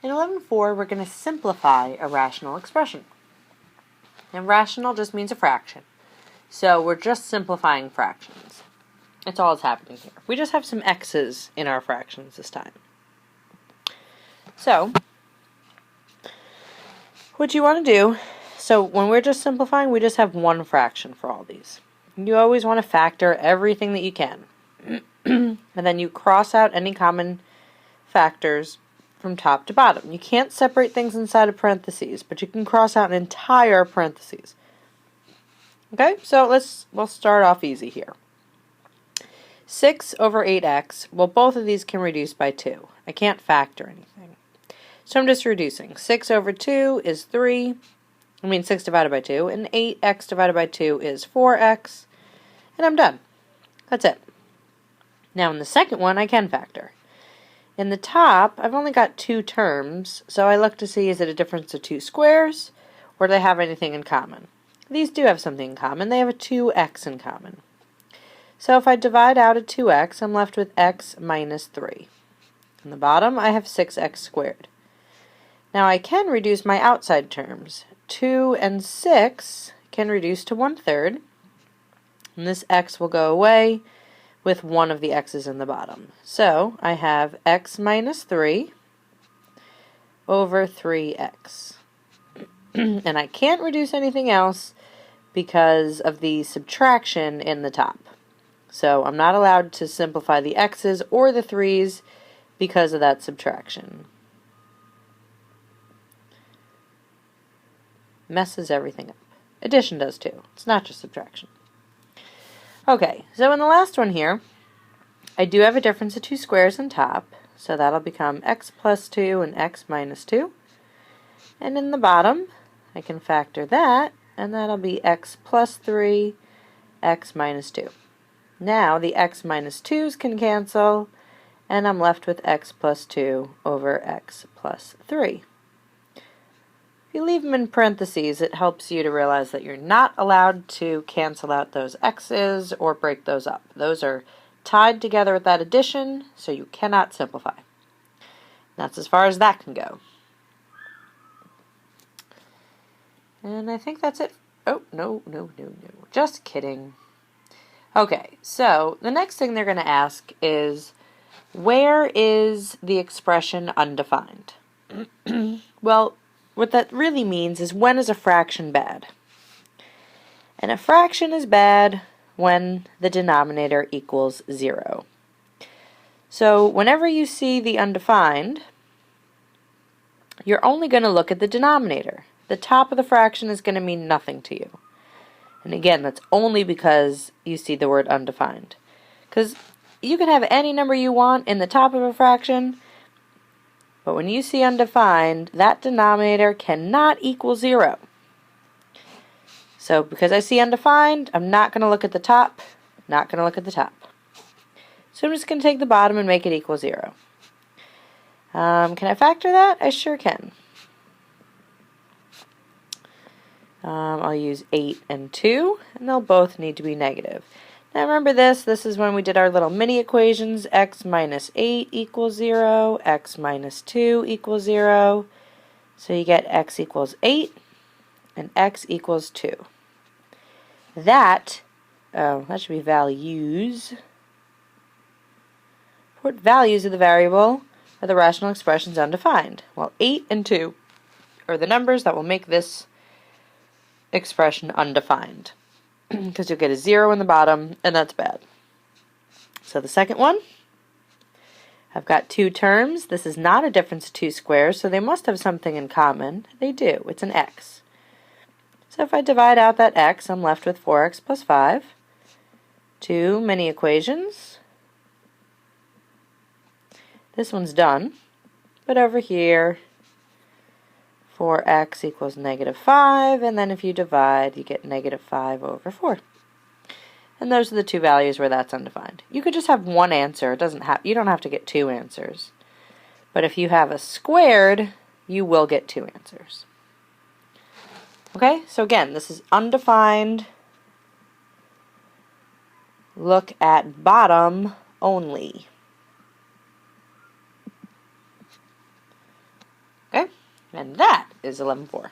In 11.4, we're going to simplify a rational expression. And rational just means a fraction. So we're just simplifying fractions. That's all that's happening here. We just have some x's in our fractions this time. So, what you want to do, so when we're just simplifying, we just have one fraction for all these. You always want to factor everything that you can. And then you cross out any common factors from top to bottom. You can't separate things inside of parentheses, but you can cross out an entire parentheses. Okay, so we'll start off easy here. 6 over 8x, well, both of these can reduce by 2. I can't factor anything. So I'm just reducing. 6 over 2 is 3. 6 divided by 2. And 8x divided by 2 is 4x. And I'm done. That's it. Now in the second one, I can factor. In the top, I've only got 2 terms, so I look to see, is it a difference of 2 squares, or do they have anything in common? These do have something in common. They have a 2x in common. So if I divide out a 2x, I'm left with x minus 3. On the bottom, I have 6x squared. Now I can reduce my outside terms. 2 and 6 can reduce to 1/3, and this x will go away with one of the x's in the bottom. So I have x minus 3 over 3x. And I can't reduce anything else because of the subtraction in the top. So I'm not allowed to simplify the x's or the 3's because of that subtraction. Messes everything up. Addition does too. It's not just subtraction. Okay, so in the last one here, I do have a difference of 2 squares on top, so that'll become x plus 2 and x minus 2. And in the bottom, I can factor that, and that'll be x plus 3, x minus 2. Now the x minus 2's can cancel, and I'm left with x plus 2 over x plus 3. If you leave them in parentheses, it helps you to realize that you're not allowed to cancel out those x's or break those up. Those are tied together with that addition, so you cannot simplify. That's as far as that can go. And I think that's it. Oh, no. Just kidding. Okay, so the next thing they're going to ask is, where is the expression undefined? Well, what that really means is, when is a fraction bad? And a fraction is bad when the denominator equals 0. So whenever you see the undefined, you're only going to look at the denominator. The top of the fraction is going to mean nothing to you. And again, that's only because you see the word undefined. Because you can have any number you want in the top of a fraction, but when you see undefined, that denominator cannot equal 0. So because I see undefined, I'm not going to look at the top, not going to look at the top. So I'm just going to take the bottom and make it equal 0. Can I factor that? I sure can. I'll use 8 and 2, and they'll both need to be negative. Now remember this is when we did our little mini equations. X minus 8 equals 0, x minus 2 equals 0. So you get x equals 8 and x equals 2. That should be values. What values of the variable are the rational expressions undefined? Well, 8 and 2 are the numbers that will make this expression undefined. Because you'll get a 0 in the bottom, and that's bad. So the second one, I've got 2 terms. This is not a difference of 2 squares, so they must have something in common. They do. It's an x. So if I divide out that x, I'm left with 4x plus 5. 2 mini equations. This one's done. But over here, 4x equals negative 5, and then if you divide, you get negative 5 over 4. And those are the 2 values where that's undefined. You could just have one answer. You don't have to get 2 answers. But if you have a squared, you will get 2 answers. Okay, so again, this is undefined. Look at bottom only. And that is 11/4.